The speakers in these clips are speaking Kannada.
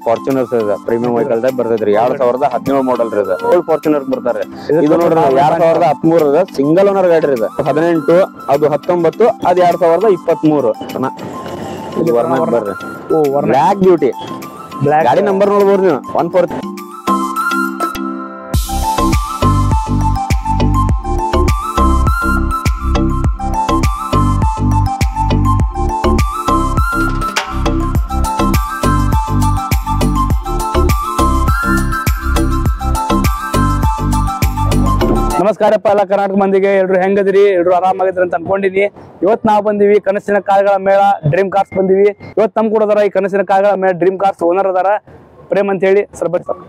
ಫಾರ್ಚುನರ್ಸ್ ಇದೆ ಪ್ರೀಮಿಯಂ ವೆಹಿಕಲ್ ಟೈಪ್ ಬರ್ತೈತ್ರಿ 2017 ಮಾಡಲ್ ರೀ ಇದು ಫುಲ್ ಫಾರ್ಚುನರ್ ಬರ್ತಾರೆ ಇದು ನೋಡ್ರಿ 2013 ಅದ ಸಿಂಗಲ್ ಓನರ್ ಗಾಡಿ ರೀ ಇದು 18 ಅದು 19 ಅದು 2023 ಬರ್ರಿ ಬ್ಲಾಕ್ ಬ್ಯೂಟಿ ಗಾಡಿ ನಂಬರ್ ನೋಡ್ಬೋದು ನೀವು 140 ನಮಸ್ಕಾರಪ್ಪ ಎಲ್ಲ ಕರ್ನಾಟಕ ಮಂದಿಗೆ ಎಲ್ರು ಹೆಂಗದಿರಿ ಎಲ್ರು ಆರಾಮಾಗಿದ್ರಿ ಅಂತ ಅನ್ಕೊಂಡಿನಿ ಇವತ್ತು ನಾವು ಬಂದಿವಿ ಕನಸಿನ ಕಾರ್ಗಳ ಮೇಳ ಡ್ರೀಮ್ ಕಾರ್ಸ್ ಬಂದಿವಿ ಇವತ್ತು ನಮ್ ಕೂಡ ಅದಾರ ಈ ಕನಸಿನ ಕಾರ್ಗಳ ಮೇಳ ಡ್ರೀಮ್ ಕಾರ್ಸ್ ಓನರ್ ಅದಾರ ಪ್ರೇಮ್ ಅಂತ ಹೇಳಿ ಸರ್ ಬನ್ನಿ ಸರ್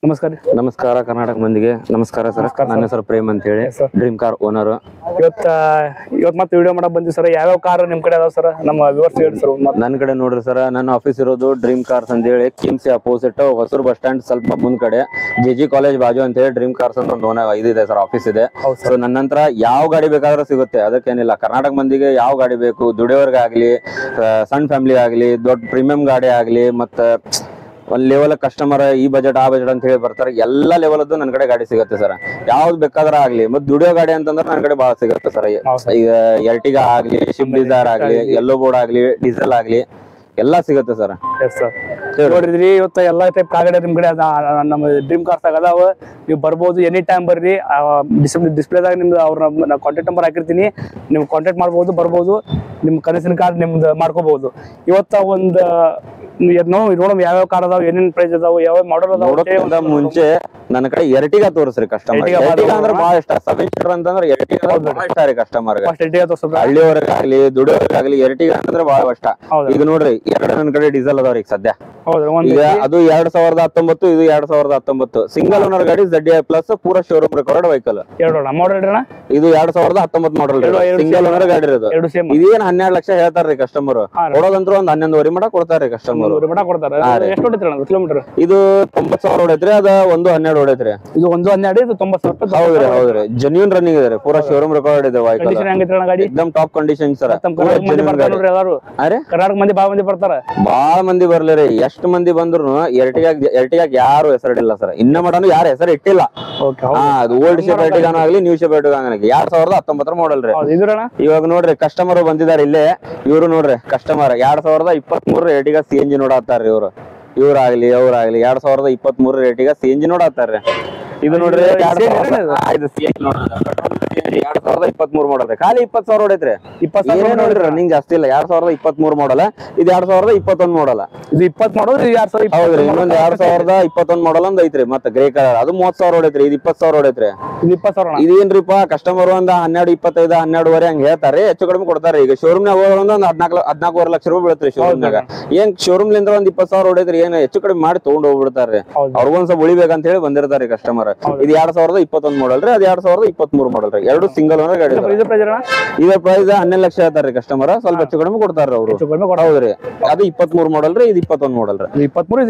ನಮಸ್ಕಾರ ನಮಸ್ಕಾರ ಕರ್ನಾಟಕ ಮಂದಿಗೆ ನಮಸ್ಕಾರ ಸರ್ ನನ್ನ ಹೆಸರು ಪ್ರೇಮ್ ಅಂತ ಹೇಳಿ ಡ್ರೀಮ್ ಕಾರ್ ಓನರ್ ಇವತ್ತು ಮತ್ತೆ ವಿಡಿಯೋ ಮಾಡಕ್ ಬಂದಿವಿ ಸರ್ ಯಾವ್ಯಾವ ಕಾರ್ ನಿಮ್ ಕಡೆ ಅದಾವ ಸರ್ ನಮ್ಮ ವ್ಯೂವರ್ಸ್ ಹೇಳಿ ಸರ್ ನನ್ನ ಕಡೆ ನೋಡ್ರಿ ಸರ್ ನನ್ನ ಆಫೀಸ್ ಇರೋದು ಡ್ರೀಮ್ ಕಾರ್ಸ್ ಅಂತ ಹೇಳಿ ಕಿಮ್ಸಿ ಅಪೋಸಿಟ್ ಹೊಸೂರು ಬಸ್ ಸ್ಟ್ಯಾಂಡ್ ಸ್ವಲ್ಪ ಮುಂದ್ ಕಡೆ ಜಿ ಕಾಲೇಜ್ ಬಾಜು ಅಂತ ಹೇಳಿ ಡ್ರೀಮ್ ಕಾರ್ಸ್ ಅಂತ ಒಂದು ಇದಿದೆ ಸರ್ ಆಫೀಸ್ ಇದೆ ಸೊ ನನ್ನ ನಂತರ ಯಾವ ಗಾಡಿ ಬೇಕಾದ್ರೂ ಸಿಗುತ್ತೆ ಅದಕ್ಕೇನಿಲ್ಲ ಕರ್ನಾಟಕ ಮಂದಿಗೆ ಯಾವ ಗಾಡಿ ಬೇಕು ದುಡಿಯೋರ್ಗಾಗ್ಲಿ ಸಣ್ಣ ಫ್ಯಾಮಿಲಿ ಆಗ್ಲಿ ದೊಡ್ಡ ಪ್ರೀಮಿಯಂ ಗಾಡಿ ಆಗ್ಲಿ ಮತ್ತೆ ಒಂದ್ ಲೆವೆಲ್ ಕಸ್ಟಮರ್ ಈ ಬಜೆಟ್ ಆ ಬಜೆಟ್ ಅಂತ ಹೇಳಿ ಬರ್ತಾರೆ ಎಲ್ಲಾ ಲೆವೆಲ್ ಅದು ನನ್ನ ಕಡೆ ಗಾಡಿ ಸಿಗುತ್ತೆ ಸರ್ ಯಾವ್ದು ಬೇಕಾದ್ರ ಆಗ್ಲಿ ಮತ್ತೆ ದುಡಿಯೋ ಗಾಡಿ ಅಂತಂದ್ರೆ ನನ್ನ ಕಡೆ ಬಹಳ ಸಿಗುತ್ತೆ ಸರ್ ಈಗ ಎರ್ಟಿಗಾ ಆಗ್ಲಿ ಶಿಫ್ಟ್ ಡಿಸೈರ್ ಆಗ್ಲಿ ಯೆಲ್ಲೋ ಬೋರ್ಡ್ ಆಗ್ಲಿ ಡೀಸೆಲ್ ಆಗ್ಲಿ ಎಲ್ಲಾ ಸಿಗುತ್ತೆ ಸರ್ ನೋಡಿದ್ರಿ ಇವತ್ತು ಎಲ್ಲಾ ಟೈಪ್ ಕಾರ್ ನಿಮ್ ಕಡೆ ನಮ್ಮ ಡ್ರೀಮ್ ಕಾರ್ಸ್ ಅದಾವ ನೀವು ಬರ್ಬೋದು ಎನಿ ಟೈಮ್ ಬರ್ರಿ ಡಿಸ್ಪ್ಲೇದಾಗ ನಿಮ್ದು ಅವ್ರ ಕಾಂಟ್ಯಾಕ್ಟ್ ನಂಬರ್ ಹಾಕಿರ್ತೀನಿ ನೀವು ಕಾಂಟ್ಯಾಕ್ಟ್ ಮಾಡ್ಬೋದು ಬರ್ಬೋದು ನಿಮ್ ಕನಸಿನ ಕಾರ್ ನಿಮ್ದು ಮಾಡ್ಕೋಬಹುದು ಇವತ್ತ ಒಂದು ನೋಡಮ್ ಯಾವ್ಯಾವ ಕಾರ್ ಅದಾವ ಏನೇನ್ ಪ್ರೈಸ್ ಅದಾವ ಯಾವ ಮಾಡಲ್ ಅದಾವ ಮುಂಚೆ ನನ್ನ ಕಡೆ ಎರ್ಟಿಗಾ ತೋರಿಸ್ರಿ ಕಸ್ಟಮರ್ ಅಂದ್ರೆ ಬಹಳ ಇಷ್ಟ 7 ಸೀಟರ್ ಅಂತಂದ್ರೆ ಎರ್ಟಿಗಾ ಬಹಳ ಇಷ್ಟ ರೀ ಕಸ್ಟಮರ್ ಹಳ್ಳಿಯವರಿಗಾಗ್ಲಿ ದುಡಿಯೋರ್ಗಾಗ್ಲಿ ಎರ್ಟಿಗಾ ಅಂದ್ರೆ ಬಹಳ ಇಷ್ಟ ಈಗ ನೋಡ್ರಿ ಎರಡು ನನ್ನ ಕಡೆ ಡೀಸೆಲ್ ಅದಾವ್ರಿ ಈಗ ಸದ್ಯ ಈಗ ಅದು 2019 ಇದು 2019 ಸಿಂಗಲ್ ಓನರ್ ಗಾಡಿ ZDI ಪ್ಲಸ್ ಪೂರಾ ಶೋರೂಮ್ ರೆಕಾರ್ಡ್ ವೆಹಿಕಲ್ ಇದು 2019 ಮಾಡಲ್ ಸಿಂಗಲ್ ಓನರ್ ಗಾಡಿ ಇರೋದು ಇದೇನ್ 12 ಲಕ್ಷ ಹೇಳ್ತಾರ್ರಿ ಕಸ್ಟಮರ್ ಕೊಡೋದಂತ್ರ ಒಂದ್ 11.5 ಮಟ ಕೊಡ್ತಾರ್ರಿ ಕಸ್ಟಮರ್ ಇದು 90,000 ಹೊಡೈತ್ರಿ ಅದ 1.12 ಹೊಡೈತ್ರಿ ಇದು 1.12 ಇದು 90,000 ಹೌದ್ರಿ ಹೌದ್ರಿ ಜೆನ್ಯೂನ್ ರನ್ನಿಂಗ್ ಇದೆ ಪೂರಾ ಶೋರೂಮ್ ರೆಕಾರ್ಡ್ ಇದೆ ಎಕ್ದಮ್ ಟಾಪ್ ಕಂಡೀಷನ್ ಸರ್ ಕರ್ನಾಟಕ ಮಂದಿ ಬಾಳ ಮಂದಿ ಬರ್ತಾರ ಬಾಳ ಮಂದಿ ಬರ್ಲಿರಿ ಎಷ್ಟು ಮಂದಿ ಬಂದ್ರು ಎರ್ಟಿಗಾಗ ಯಾರು ಹೆಸರಿಟ್ಟಿಲ್ಲ ಸರ್ ಇನ್ನ ಮಟನು ಯಾರು ಹೆಸರು ಇಟ್ಟಿಲ್ಲ ಅದು ಓಲ್ಡ್ ಶೇಪ್ ಎರ್ಟಿಗಾನ ಆಗ್ಲಿ ನ್ಯೂ ಶೇಪ್ ಎರ್ಟಿಗಾನ 2019 ಮಾಡಲ್ ರೀ ಇವಾಗ ನೋಡ್ರಿ ಕಸ್ಟಮರ್ ಬಂದಿದ್ದಾರೆ ಇಲ್ಲೇ ಇವ್ರು ನೋಡ್ರಿ customer 2023 Ertiga CNG ನೋಡತ್ತಾರ್ರಿ ಇವ್ರಾಗ್ಲಿ ಅವ್ರಾಗ್ಲಿ 2023 Ertiga CNG ನೋಡತ್ತಾರ್ರಿ ಇದು ನೋಡ್ರಿ 2023 ಮಾಡಲ್ ಖಾಲಿ 20,000 ಹೊಡೈತ್ರಿ 20,000 ನೋಡ್ರಿ ರನ್ನಿಂಗ್ ಜಾಸ್ತಿ ಇಲ್ಲ 2023 ಮಾಡಲ್ ಇದು 2021 ಮಾಡಲ್ ಇದು 20 ಮಾಡಲ್ ಹೌದ್ರಿ ಇನ್ನೊಂದ್ 2021 ಮಾಡಲ್ ಒಂದ್ ಐತ್ರಿ ಮತ್ತೆ ಗ್ರೇ ಕಲರ್ ಅದು 30,000 ಹೊಡೈತ್ರಿ ಇದು 20,000 ಹೊಡೈತ್ರಿ ಇದೇನ್ರಿಪಾ ಕಸ್ಟಮರ್ ಒಂದ್ 12, 25, 12.5 ಹಂಗ ಹೇಳ್ತಾರಿ ಹೆಚ್ಚು ಕಡಿಮೆ ಕೊಡ್ತಾರ ಈಗ ಶೋರೂಮ್ ನಾಗ ಹೋಗೋದ್ ಒಂದ್ 14 ಲಕ್ಷ ರೂಪಾಯಿ ಬೀಳತ್ರಿ ಶೋರೂಮ್ ನಾಗ ಏನ್ ಶೋರೂಮ್ ಲಿಂದ ಒಂದ್ 20,000 ಹೊಡೈತ್ರಿ ಏನ್ ಹೆಚ್ಚು ಕಡಿಮೆ ಮಾಡಿ ತಗೊಂಡ್ ಹೋಗ್ಬಿಡ್ತಾರ್ರಿ ಅವ್ರಿಗೊಂದ್ ಸ್ವಲ್ಪ ಉಳಿಬೇಕಂತ ಹೇಳಿ ಬಂದಿರ್ತಾರಿ ಕಸ್ಟಮರ್ ಇದು 2021 ಮಾಡಲ್ ರೀ ಅದು 2023 ಮಾಡಲ್ ರೀ ಎರಡು ಸಿಂಗಲ್ ಓನರ್ ಗಾಡಿ ಇದ್ರ ಪ್ರೈಸ್ 12 ಲಕ್ಷ ಹೇಳ್ತಾರ್ರಿ ಕಸ್ಟಮರ್ ಸ್ವಲ್ಪ ಹೆಚ್ಚು ಕಡಿಮೆ ಕೊಡ್ತಾರ್ರಿ ಅವ್ರು ಹೌದ್ರಿ ಅದು 23 ಮಾಡಲ್ ರೀ ಇದು 21 ಮಾಡಲ್ ರೀ 23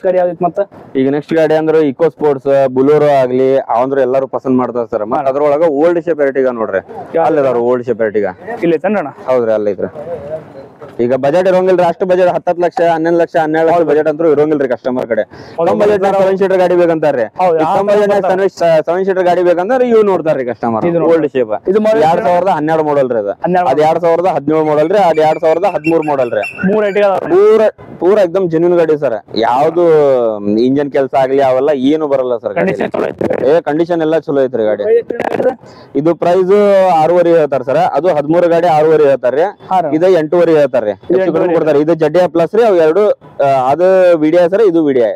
21 ಈಗ ನೆಕ್ಸ್ಟ್ ಗಾಡಿ ಅಂದ್ರೆ ಇಕೋ ಸ್ಪೋರ್ಟ್ಸ್ ಬುಲೋರೋ ಆಗ್ಲಿ ಅವಂದ್ರೆ ಎಲ್ಲಾರು ಪಸಂದ್ ಮಾಡ್ತಾರ ಸರ್ ಮತ್ತೆ ಅದ್ರೊಳಗ ಓಲ್ಡ್ ಶೇಪ್ ಎರ್ಟಿಗಾ ನೋಡ್ರಿ ಅಲ್ಲಿದಾರ ಓಲ್ಡ್ ಶೇಪ್ ಎರ್ಟಿಗಾ ಹೌದ್ರಿ ಅಲ್ಲೈತ್ರಿ ಈಗ ಬಜೆಟ್ ಇರೋಂಗಿಲ್ರಿ ಅಷ್ಟು ಬಜೆಟ್ 10 ಲಕ್ಷ 11 ಲಕ್ಷ 12 ಲಕ್ಷ ಬಜೆಟ್ ಅಂತೂ ಇರೋಂಗಿಲ್ರಿ ಕಸ್ಟಮರ್ ಕಡೆ ಕಮ್ ಬಜೆಟ್ 7 ಸೀಟರ್ ಗಾಡಿ ಬೇಕಂತಾರ್ರಿ 7 ಸೀಟರ್ ಗಾಡಿ ಬೇಕಂದ್ರೆ ಇವ್ ನೋಡ್ತಾರ್ರಿ ಕಸ್ಟಮರ್ ಓಲ್ಡ್ ಶೇಪ್ 2012 ಮಾಡಲ್ ರೀ ಅದು 2017 ಮಾಡಲ್ ರೀ ಅದು 2013 ಮಾಡಲ್ ರೀ ಪೂರಾ ಎಕ್ದಮ್ ಜೆನ್ಯೂನ್ ಗಾಡಿ ಸರ್ ಯಾವ್ದು ಇಂಜನ್ ಕೆಲಸ ಆಗ್ಲಿ ಅವೆಲ್ಲ ಏನು ಬರಲ್ಲ ಸರ್ ಕಂಡೀಷನ್ ಎಲ್ಲಾ ಚಲೋ ಐತ್ರಿ ಗಾಡಿ ಇದು ಪ್ರೈಸ್ 6.5 ಹೇಳ್ತಾರ ಸರ್ ಅದು 13 ಗಾಡಿ 6.5 ಹೇಳ್ತಾರ್ರಿ ಇದು 8.5 ಹೇಳ್ತಾರ್ರಿ ಕೊಡ್ತಾರೆ ಇದು ZDI ಪ್ಲಸ್ ರೀ ಅವ್ ಎರಡು ಅದು ವಿಡಿಯೋ ಸರ್ ಇದು ವಿಡಿಯೋ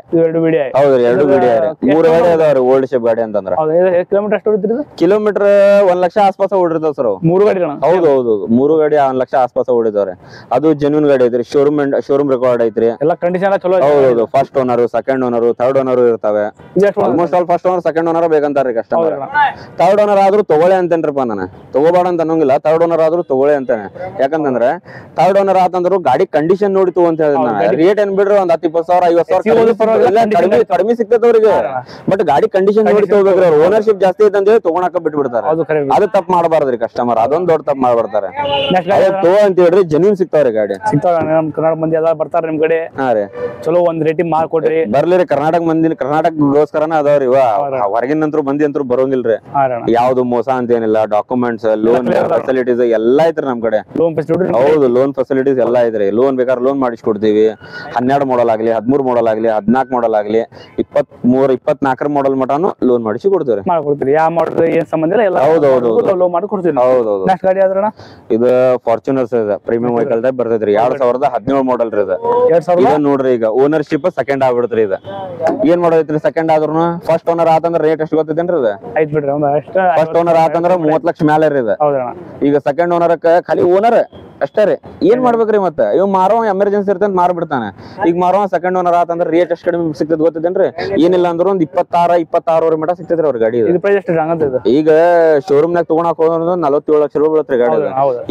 ಹೌದ್ರಿ ಎರಡು ವಿಡಿಯೋ 3 ಗಾಡಿ ಅದಾವ್ರಿ ಓಲ್ಡ್ ಶೇಪ್ ಗಾಡಿ ಅಂತಂದ್ರ ಕಿಲೋಮೀಟರ್ 1 ಲಕ್ಷ ಆಸ್ಪಾಸ ಓಡಿರ್ತಾವ ಸರ್ 3 ಗಾಡಿ ಹೌದು 3 ಗಾಡಿ 1 ಲಕ್ಷ ಆಸ್ಪಾಸ ಓಡಿದವ್ರೆ ಅದು ಜೆನ್ಯೂನ್ ಗಾಡಿ ಐತ್ರಿ ಶೋರೂಮ್ ರೆಕಾರ್ಡ್ ಐತ್ರಿ ಎಲ್ಲ ಕಂಡೀಷನ್ ಚಲೋ ಹೌದು first owner second owner third owner ಇರ್ತಾವೆ almost all first owner second owner ಬೇಕಂತಾರ್ರಿ ಕಸ್ಟಮರ್ ಥರ್ಡ್ ಓನರ್ ಆದ್ರೂ ತಗೊಳ್ಳಿ ಅಂತೇನ್ರಿಪ್ಪ ನಾನು ತಗೋಬೇಡ ಅಂತ ಅನ್ನೋಂಗಿಲ್ಲ ಥರ್ಡ್ ಓನರ್ ಆದ್ರೂ ತಗೊಳ್ಳಿ ಅಂತಾನೆ ಯಾಕಂತಂದ್ರೆ ಥರ್ಡ್ ಓನರ್ ಆತಂದ್ರು ಗಾಡಿ ಕಂಡೀಷನ್ ನೋಡಿ ತಗೋ ಅಂತ ಹೇಳಿದ್ರೆ ರೇಟ್ ಏನ್ ಬಿಡ್ರಿ ಒಂದ್ 10-20 ಸಾವಿರ 50,000 ಕಡಿಮೆ ಸಿಗ್ತೈತೆ ಅವ್ರಿಗೆ. ಬಟ್ ಗಾಡಿ ಕಂಡೀಷನ್ ನೋಡಿ ತಗೋಬೇಕ್ರಿ ಅವ್ರು. ಓನರ್ಶಿಪ್ ಜಾಸ್ತಿ ಐತೆ ಅಂತ ತಗೊಳಕ ಬಿಟ್ಬಿಡ್ತಾರೆ. ಅದು ತಪ್ಪು ಮಾಡಬಾರ್ದ್ರಿ ಕಸ್ಟಮರ್, ಅದೊಂದ್ ದೊಡ್ಡ ತಪ್ಪು ಮಾಡ್ಬಾರ್ತಾರೆ. ತಗೋ ಅಂತ ಹೇಳ್ರಿ ಜೆನ್ಯೂನ್ ಸಿಗ್ತಾವ್ರಿ ಗಾಡಿ. ಸಿಗ್ತಾವ ನಮ್ ಕರ್ನಾಟಕ ಮಂದಿ ಎಲ್ಲ ಬರ್ತಾರ ನಿಮ್ ಕಡೆ. ಹಾ ರೀ, ಚಲೋ ಒಂದ್ ರೇಟಿಂಗ್ ಮಾಡ್ಕೊಡ್ರಿ. ಬರ್ಲಿರಿ ಕರ್ನಾಟಕ ಮಂದಿ, ಕರ್ನಾಟಕಗೋಸ್ಕರನ ಅದಾವ್ರಿ ಇವ. ಹೊರಗಿನಂತ್ರು ಮಂದಿ ಅಂತೂ ಬರೋಂಗಿಲ್ರಿ. ಯಾವ್ದು ಮೋಸ ಅಂತ ಏನಿಲ್ಲ, ಡಾಕ್ಯುಮೆಂಟ್ಸ್, ಲೋನ್ ಫೆಸಿಲಿಟೀಸ್ ಎಲ್ಲಾ ಐತ್ರಿ ನಮ್ ಕಡೆ. ಹೌದು, ಲೋನ್ ಫೆಸಿಲಿಟೀಸ್ ಎಲ್ಲಾ ಐತ್ರಿ. ಲೋನ್ ಬೇಕಾದ್ರೆ ಲೋನ್ ಮಾಡಿಸ್ಕೊಡ್ತೀವಿ. 12 ಮಾಡಲ್ ಆಗ್ಲಿ, 13 ಮಾಡಲ್ ಆಗ್ಲಿ, 14 ಮಾಡಲ್ ಆಗ್ಲಿ, 23, 24 ಮಾಡಲ್ ಮಟಾನು ಲೋನ್ ಮಾಡಿಸಿ ಕೊಡ್ತೀವಿ. ಯಾವ ಮಾಡಲ್ ಏನ್ ಸಂಬಂಧ ಇಲ್ಲ. ಹೌದೌದು, ಲೋನ್ ಮಾಡಿ ಕೊಡ್ತೀವಿ. ಹೌದೌದು. ನೆಕ್ಸ್ಟ್ ಗಾಡಿ ಆದ್ರಣ ಇದು ಫಾರ್ಚುನರ್ಸ್ ಇದೆ, ಪ್ರೀಮಿಯಂ ವೆಹಿಕಲ್ ಟೈಪ್ ಬರ್ತೈತ್ರಿ. 2017 ಮಾಡಲ್ ರೀ ಇದು. ನೋಡ್ರಿ ಈಗ ಓನರ್ಶಿಪ್ ಸೆಕೆಂಡ್ ಆಗ್ಬಿಡ್ತ್ರಿ ಇದು. ಏನ್ ಮಾಡೋದೈತ್ರಿ ಸೆಕೆಂಡ್ ಆದ್ರೂ. ಫಸ್ಟ್ ಓನರ್ ಆತಂದ್ರ ರೇಟ್ ಎಷ್ಟು ಗೊತ್ತೈತೇನ್ರಿ ಇದು? ಐತ್ ಬಿಡ್ರಿ. ಫಸ್ಟ್ ಓನರ್ ಆತಂದ್ರ 30 ಲಕ್ಷ ಮೇಲೆ ರೀ ಇದು. ಈಗ ಸೆಕೆಂಡ್ ಓನರ್ ಖಾಲಿ ಓನರ್ ಅಷ್ಟೇ ರೀ. ಏನ್ ಮಾಡ್ಬೇಕ್ರಿ ಮತ್ತೆ? ಇವ್ ಮಾರೋ ಎಮರ್ಜೆನ್ಸಿ ಇರ್ತಂತ ಮಾರ್ಬಿಡ್ತಾನೆ. ಈಗ ಮಾರೋ ಸೆಕೆಂಡ್ ಓನರ್ ಆತಂದ್ರ ರೇಟ್ ಎಷ್ಟು ಕಡಿಮೆ ಸಿಗ್ತದ ಗೊತ್ತೈತೇನ್ರಿ? ಏನಿಲ್ಲ ಅಂದ್ರ ಒಂದ್ 26 ಮಟ ಸಿಗ್ತೈತ್ರಿ ಅವ್ರ ಗಾಡಿ. ಈಗ ಶೋರೂಮ್ ನಾಗ ತಗೊಳಕ್ ಹೋದ್ರ 47 ಲಕ್ಷ ರೂಪಾಯಿ ಬೀಳತ್ರಿ ಗಾಡಿ.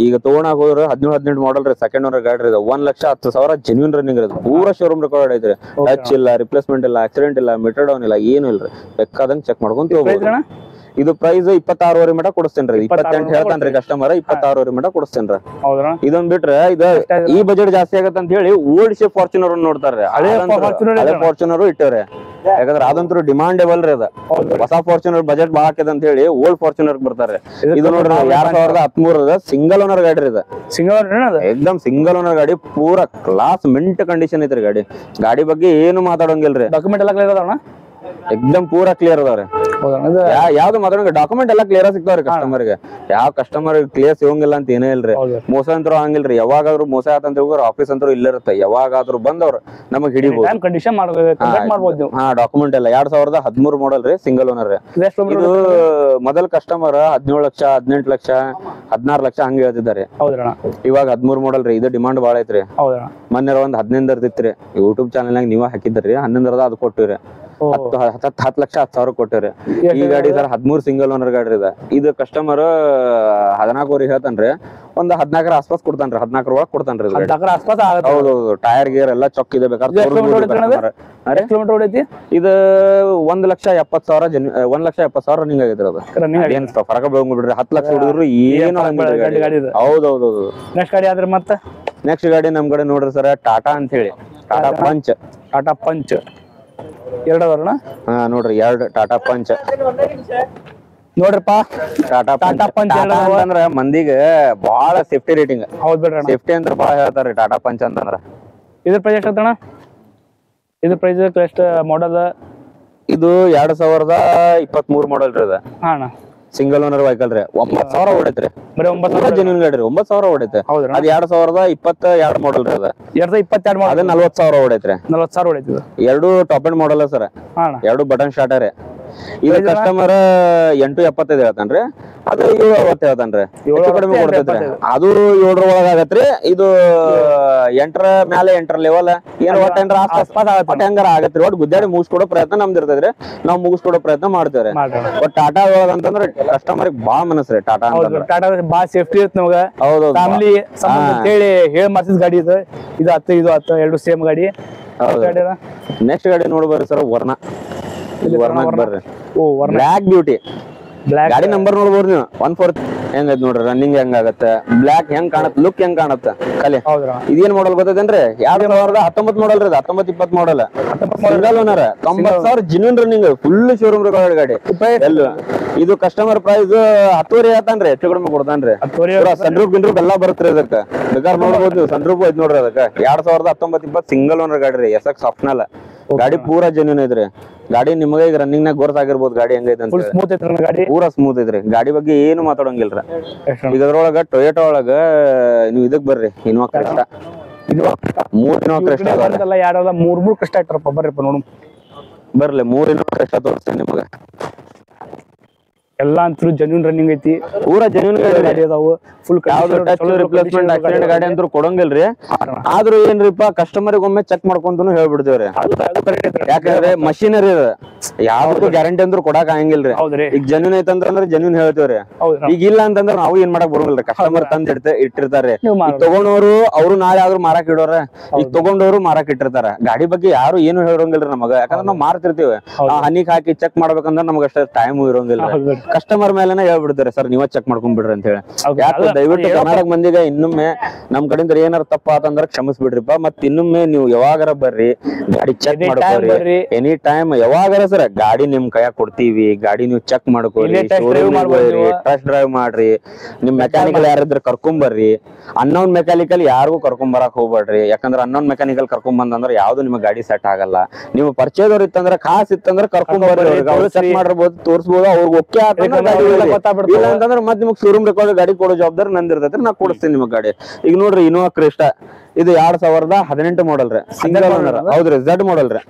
ಈಗ ತಗೊಳಕ್ ಹೋದ್ರ 17-18 ಮಾಡಲ್ ರೀ, ಸೆಕೆಂಡ್ ಓನರ್ ಗಾಡಿ ಇದೆ. 1,10,000 ಜೆನ್ಯೂನ್ ರನ್ನಿಂಗ್ ಇರೋದು. ಪೂರಾ ಶೋರೂಮ್ ರೆಕಾರ್ಡ್ ಐತ್ರಿ. ಟಚ್ ಇಲ್ಲ, ರಿಪ್ಲೇಸ್ಮೆಂಟ್ ಇಲ್ಲ, ಆಕ್ಸಿಡೆಂಟ್ ಇಲ್ಲ, ಮೀಟರ್ ಡೌನ್ ಇಲ್ಲ, ಏನು ಇಲ್ರಿ. ಬೇಕಾದಂಗ್ ಚೆಕ್ ಮಾಡ್ಕೊಂತ ಹೋಗ್ಬೋದು. ಇದು ಪ್ರೈಸ್ 26 ಮಟ ಕೊಡಿಸ್ತೇನ್ರಿ. 28 ಹೇಳ್ತಾನ್ರಿ ಕಸ್ಟಮರ್, 26 ಮಟ ಕೊಡಿಸ್ತೇನ್ರಿ. ಇದೊಂದ್ ಬಿಟ್ರೆ ಇದು ಈ ಬಜೆಟ್ ಜಾಸ್ತಿ ಆಗತ್ತ ಅಂತ ಹೇಳಿ ಓಲ್ಡ್ ಶೇಪ್ ಫಾರ್ಚುನರ್ ನೋಡ್ತಾರ್ರಿ. ಹಳೆ ಫಾರ್ಚುನರ್ ಇಟ್ಟವ್ರೆ. ಯಾಕಂದ್ರೆ ಅದಂತೂ ಡಿಮಾಂಡೇಬಲ್ ರೀ ಅದ. ಹೊಸ ಫಾರ್ಚುನರ್ ಬಜೆಟ್ ಬಾಳ ಹಾಕಿದ ಅಂತ ಹೇಳಿ ಓಲ್ಡ್ ಫಾರ್ಚುನರ್ ಬರ್ತಾರೆ. ಇದು ನೋಡ್ರಿ 2013 ಸಿಂಗಲ್ ಓನರ್ ಗಾಡಿ ಇದೆ. ಎಕ್ದಮ್ ಸಿಂಗಲ್ ಓನರ್ ಗಾಡಿ, ಪೂರಾ ಕ್ಲಾಸ್ ಮಿಂಟ್ ಕಂಡೀಷನ್ ಐತ್ರಿ ಗಾಡಿ. ಗಾಡಿ ಬಗ್ಗೆ ಏನು ಮಾತಾಡೋಂಗಿಲ್ರಿ. ಡಾಕ್ಯುಮೆಂಟ್ ಎಲ್ಲ ಕ್ಲಿಯರ್ ಅದಾವಣ್ಣ? ಎಕ್ದಮ್ ಪೂರಾ ಕ್ಲಿಯರ್ ಅದಾವ್ರಿ. ಯಾವ್ದು ಮಾತಾಡೋಂಗ ಡಾಕ್ಯುಮೆಂಟ್ ಎಲ್ಲ ಕ್ಲಿಯರ್ ಸಿಗ್ತಾವ್ರಿ ಕಸ್ಟಮರ್ ಗೆ. ಯಾವ ಕಸ್ಟಮರ್ ಕ್ಲಿಯರ್ ಸಿಗೋಂಗಿಲ್ಲ ಅಂತ ಏನೇ ಇಲ್ರಿ. ಮೋಸ ಅಂತೂ ಹಂಗಿಲ್ರಿ. ಯಾವಾಗಾದ್ರೂ ಮೋಸ ಆತಂತ ಹೋಗೋರು ಆಫೀಸ್ ಅಂತೂ ಇಲ್ಲ ಇರುತ್ತೆ. ಯಾವಾಗಾದ್ರೂ ಬಂದವ್ರು ನಮಗ್ ಹಿಡಿಬಹುದು. ಹಾ, ಡಾಕ್ಯುಮೆಂಟ್ ಎಲ್ಲ 2013 ಮಾಡಲ್ ರೀ, ಸಿಂಗಲ್ ಓನರ್ ರೀ. ಇದು ಮೊದಲ್ ಕಸ್ಟಮರ್ 17 ಲಕ್ಷ, 18 ಲಕ್ಷ, 16 ಲಕ್ಷ ಹಂಗ ಹೇಳ್ತಿದ್ದಾರೆ. ಇವಾಗ 13 ಮಾಡಲ್ ರೀ. ಇದು ಡಿಮಾಂಡ್ ಬಾಳ ಐತ್ರಿ. ಮೊನ್ನೆ ಒಂದ್ 15 ಇರ್ತಿತ್ರಿ. ಯೂಟ್ಯೂಬ್ ಚಾನಲ್ ನಾಗ ನೀವ ಹಾಕಿದ್ರಿ. 11 ಅದು ಕೊಟ್ಟಿವ್ರಿ. 10 ಲಕ್ಷ 10,000 ಕೊಟ್ಟಿರಿ. ಈ ಗಾಡಿ ಸರ್ 13 ಸಿಂಗಲ್ ಓನರ್ ಗಾಡಿ ಇದೆ. ಇದು ಕಸ್ಟಮರ್ 14 ಹೇಳ್ತಾನ್ರಿ. ಒಂದ್ 14 ಆಸ್ಪಾಸ್ ಕೊಡ್ತಾನ್ರಿ. 14 ಒಳಗ್ ಕೊಡ್ತಾನ್ರಿ. ಹೌದೌದು. ಟೈರ್ ಗೇರ್ ಎಲ್ಲ ಚೊಕ್ ಇದೆ. ಬೇಕಾದ್ರೆ ಇದು 1,70,000 1,70,000 ರನ್ನಿಂಗ್ ಆಗೈತ್ರಿ. ಅದು ಏನ್ ಫರಕ ಬಿಡ್ರಿ. 10 ಲಕ್ಷ ಹುಡುಗರು ಏನು. ಹೌದೌದು. ನೆಕ್ಸ್ಟ್ ಗಾಡಿ ಆದ್ರೆ ಮತ್ತೆ ನೆಕ್ಸ್ಟ್ ಗಾಡಿ ನಮ್ ಕಡೆ ನೋಡ್ರಿ ಸರ್, ಟಾಟಾ ಅಂತ ಹೇಳಿ. ಟಾಟಾ ಪಂಚ್ 2 ಅದಾವಣ್ಣ? ಹಾ ನೋಡ್ರಿ, 2 ಟಾಟಾ ಪಂಚ್ ನೋಡ್ರಪ್ಪ. ಟಾಟಾ ಪಂಚ್ ಅಂತಂದ್ರ ಮಂದಿಗೆ ಬಹಳ ಸೇಫ್ಟಿ ರೇಟಿಂಗ್. ಹೌದ್ ಬಿಡ್ರಿ. ಸೇಫ್ಟಿ ಅಂತ ಬಹಳ ಹೇಳ್ತಾರ್ರಿ ಟಾಟಾ ಪಂಚ್ ಅಂತಂದ್ರ. ಇದ್ರ ಪ್ರೈಸ್ ಎಷ್ಟಣ್ಣ? ಇದ್ರ ಪ್ರೈಸ್ ಎಷ್ಟು ಮಾಡಲ್? ಇದು 2023 ಮಾಡಲ್ ರೀ. ಹಾ ಅಣ್ಣ, ಸಿಂಗಲ್ ಓನರ್ ವೆಹಿಕಲ್ ರೀ. 9,000 ಹೊಡೈತ್ರಿ. ಬರೀ 9,000 ಜೆನ್ಯೂನ್ ಗಾಡಿ ರೀ. 9,000 ಹೊಡೈತೆ. ಅದ್ 2022 ಮಾಡಲ್ ರೀ. ಅದ 2022 ಮಾಡಲ್. ಅದ 40,000 ಹೊಡೈತ್ರಿ. 40,000 ಹೊಡೈತಿ. 2 top end model sir. 2 button starter. ಇದು ಕಸ್ಟಮರ್ 8.75 ಹೇಳ್ತಾನ್ರಿ. ಅದು 7.50 ಹೇಳ್ತಾನ್ರಿ. ಹೆಚ್ಚು ಕಡಿಮೆ ಕೊಡ್ತೈತ್ರಿ. ಅದು 7 ಒಳಗ ಆಗತ್ರಿ. ಇದು 8 ಮೇಲೆ 8 ಲೆವೆಲ್ ಏನ್ ಒಟ್ಟ ಹೆಂಗಾರ ಆಗತ್ರಿ. ಒಟ್ಟು ಗುದ್ದಾಡಿ ಮುಗಿಸ್ಕೊಡೋ ಪ್ರಯತ್ನ ನಮ್ದು ಇರ್ತೈತ್ರಿ. ನಾವ್ ಮುಗಿಸ್ಕೊಡೋ ಪ್ರಯತ್ನ ಮಾಡ್ತೇವ್ರಿ. ಬಟ್ ಟಾಟಾ ಒಳಗ ಅಂತಂದ್ರೆ ಕಸ್ಟಮರ್ ಬಾಳ ಮನಸ್ರಿ. ಟಾಟಾ ಅಂತಂದ್ರೆ ಟಾಟಾ ಬಾಳ ಸೇಫ್ಟಿ ಇರುತ್ತೆ ನಮಗ. ಹೌದು, ಫ್ಯಾಮಿಲಿ ಹೇಳಿ ಮಾಡ್ಸಿದ ಗಾಡಿ ಇದು. ಇದು 10 2 ಸೇಮ್ ಗಾಡಿ. ನೆಕ್ಸ್ಟ್ ಗಾಡಿ ನೋಡ್ಬರ್ರಿ ಸರ್, ವರ್ಣ ಬರ್ರಿ. ಬ್ಲಾಕ್ ಬ್ಯೂಟಿ ಗಾಡಿ ನಂಬರ್ ನೋಡ್ಬೋದು ನೀವು. 1/4 ಹೆಂಗೈತ್ ನೋಡ್ರಿ. ರನ್ನಿಂಗ್ ಹೆಂಗ್ ಆಗತ್ತೆ, ಬ್ಲಾಕ್ ಹೆಂಗ್ ಕಾಣತ್, ಲುಕ್ ಹೆಂಗ್ ಕಾಣತ್ತ ಕಲೆ. ಇದೇನ್ ಮಾಡಲ್ ಗೊತ್ತೇನ್ರಿ? 2019 ಮಾಡಲ್ ರೀ. 19-20 model single owner. 90,000 genuine running, full showroom record ಗಾಡಿ. ಎಲ್ಲ ಇದು ಕಸ್ಟಮರ್ ಪ್ರೈಸ್ 10,000 ಹೇಳ್ತಾನ್ರಿ. ಹೆಚ್ಚು ಕಡಿಮೆ ಕೊಡ್ತಾನ್ರಿ. ಸನ್ರೂಫ್ ಗಿನ್ರೂಫ್ ಎಲ್ಲಾ ಬರುತ್ತೆ ಅದಕ್ಕೆ. ಬೇಕಾದ್ರೆ ನೋಡ್ಬೋದು. ಸನ್ರೂಫ್ ಐತ್ ನೋಡ್ರಿ ಅದಕ್ಕೆ. 2019-20 ಸಿಂಗಲ್ ಓನರ್ ಗಾಡಿ ರೀ. SX ಆಪ್ಷನಲ್ ಗಾಡಿ. ಪೂರಾ ಜೆನ್ಯೂನ್ ಐತ್ರಿ ಗಾಡಿ. ನಿಮಗೆ ಈಗ ರನ್ನಿಂಗ್ ನಾಗ ಗೊತ್ತಾಗಿರ್ಬೋದು ಗಾಡಿ ಹೆಂಗೈತೆ ಅಂತ. ಪೂರಾ ಸ್ಮೂತ್ ಐತ್ರಿ. ಗಾಡಿ ಬಗ್ಗೆ ಏನು ಮಾತಾಡೋಂಗಿಲ್ರ. ಈಗ ಅದ್ರೊಳಗ ಟೊಯೋಟಾ ಒಳಗ ನೀವು ಇದಕ್ ಬರ್ರಿ, Innova Crysta. 3 Innova Crysta 3 Crysta ಇಟ್ಟಾರಪ್ಪ. ಬರ್ರಿಪ್ಪ ನೋಡು. ಬರ್ಲಿ 3 ಇನೋವಾ ಕ್ರಿಸ್ಟಾ ತೋರಿಸ್ತೇನೆ ನಿಮಗೆ. ಎಲ್ಲಾ ಅಂತೂ ಜೆನ್ಯೂನ್ ರನ್ನಿಂಗ್ ಐತಿ, ಪೂರಾ ಜೆನ್ಯೂನ್ ಗಾಡಿ ಅದಾವು. ಫುಲ್ ಯಾವ್ದು ಟಚ್ ರಿಪ್ಲೇಸ್ಮೆಂಟ್ ಆಕ್ಸಿಡೆಂಟ್ ಗಾಡಿ ಅಂತೂ ಕೊಡಂಗಿಲ್ರಿ. ಆದ್ರೂ ಏನ್ರಿಪ್ಪ ಕಸ್ಟಮರ್ ಒಮ್ಮೆ ಚೆಕ್ ಮಾಡ್ಕೊಂತೂ ಹೇಳ್ಬಿಡ್ತೇವ್ರಿ. ಯಾಕಂದ್ರೆ ಮಷಿನರಿ ಯಾವ್ದು ಗ್ಯಾರಂಟಿ ಅಂದ್ರೂ ಕೊಡಾಕ್ ಆಗಂಗಿಲ್ರಿ. ಈಗ ಜೆನ್ಯೂನ್ ಐತಂದ್ರ ಜೆನ್ಯೂನ್ ಹೇಳ್ತೇವ್ರಿ. ಈಗ ಇಲ್ಲ ಅಂತಂದ್ರ ನಾವು ಏನ್ ಮಾಡಕ್ ಬರೋದಿಲ್ರಿ. ಕಸ್ಟಮರ್ ತಂದ್ ಇಟ್ಟಿರ್ತಾರೆ. ಈಗ ತಗೊಂಡವ್ರು ಅವ್ರು ನಾಳೆ ಆದ್ರೂ ಮಾರಾಕ್ ಇಡೋರ, ಈಗ ತಗೊಂಡವ್ರು ಮಾರಾಕ್ ಇಟ್ಟಿರ್ತಾರ. ಗಾಡಿ ಬಗ್ಗೆ ಯಾರು ಏನು ಹೇಳೋಂಗಿಲ್ರಿ ನಮಗ. ಯಾಕಂದ್ರೆ ನಾವ್ ಮಾರ್ತಿರ್ತೀವಿ. ಹನಿಗ್ ಹಾಕಿ ಚೆಕ್ ಮಾಡ್ಬೇಕಂದ್ರ ನಮ್ಗ ಅಷ್ಟ ಟೈಮ್ ಇರೋಂಗಿಲ್ಲ. ಕಸ್ಟಮರ್ ಮೇಲೆನೆ ಹೇಳ್ಬಿಡ್ತಾರೆ ಸರ್ ನೀವ ಚೆಕ್ ಮಾಡ್ಕೊಂಡ್ ಬಿಡ್ರಿ ಅಂತ ಹೇಳಿ. ಯಾಕೆ ದಯವಿಟ್ಟು ಕರ್ನಾಟಕ ಮಂದಿಗೆ ಇನ್ನೊಮ್ಮೆ ನಮ್ ಕಡೆಯಿಂದ ಏನಾರ ತಪ್ಪ ಆತಂದ್ರ ಕ್ಷಮಿಸ್ಬಿಡ್ರಿಪ್ಪ. ಮತ್ ಇನ್ನೊಮ್ಮೆ ನೀವು ಯಾವಾಗಾರ ಬರ್ರಿ, ಗಾಡಿ ಚೆಕ್ ಮಾಡ್ಕೋರಿ. ಎನಿ ಟೈಮ್ ಯಾವಾಗಾರ ಸರ್ ಗಾಡಿ ನಿಮ್ ಕೈಯಾಗ ಕೊಡ್ತೀವಿ. ಗಾಡಿ ನೀವು ಚೆಕ್ ಮಾಡ್ಕೋರಿ, ಟೆಸ್ಟ್ ಡ್ರೈವ್ ಮಾಡ್ರಿ. ನಿಮ್ ಮೆಕ್ಯಾನಿಕಲ್ ಯಾರಿದ್ರೆ ಕರ್ಕೊಂಡ್ ಬರ್ರಿ. ಅನ್ನೋನ್ ಮೆಕ್ಯಾನಿಕಲ್ ಯಾರಿಗೂ ಕರ್ಕೊಂಡ್ ಬರಕ್ ಹೋಗ್ಬೇಡ್ರಿ. ಯಾಕಂದ್ರ ಅನ್ನೋನ್ ಮೆಕ್ಯಾನಿಕಲ್ ಕರ್ಕೊಂಡ್ ಬಂದಂದ್ರ ಯಾವ್ದು ನಿಮ್ ಗಾಡಿ ಸೆಟ್ ಆಗಲ್ಲ. ನೀವು ಪರಿಚಯದವ್ರು ಇತ್ತಂದ್ರ ಖಾಸ್ ಇತ್ತಂದ್ರ ಕರ್ಕೊಂಡ್ ಬರ್ರಿ. ಚೆಕ್ ಮಾಡಿರ್ಬೋದು, ತೋರ್ಸ್ಬೋದು. ಅವ್ರಿಗೆ ಓಕೆ ಇಲ್ಲ ಅಂತಂದ್ರ ಮತ್ ನಿಮ್ಗೆ ಶೋರೂಮ್ ರೆಕಾರ್ಡ್ ಗಾಡಿ ಕೊಡೋ ಜವಾಬ್ದಾರಿ ನಂದಿರ್ತೈತ್ರಿ. ನಾ ಕೊಡಿಸ್ತೀನಿ ನಿಮ್ಗೆ ಗಾಡಿ. ಈಗ ನೋಡ್ರಿ ಇನೋವಾ ಕ್ರಿಸ್ಟಾ ಇದು 2018 ಮಾಡಲ್ ರೀ, ಸಿಂಗಲ್ ಓನರ್. ಹೌದ್ರಿ, ಝೆಡ್ ಮಾಡಲ್ ರೀ.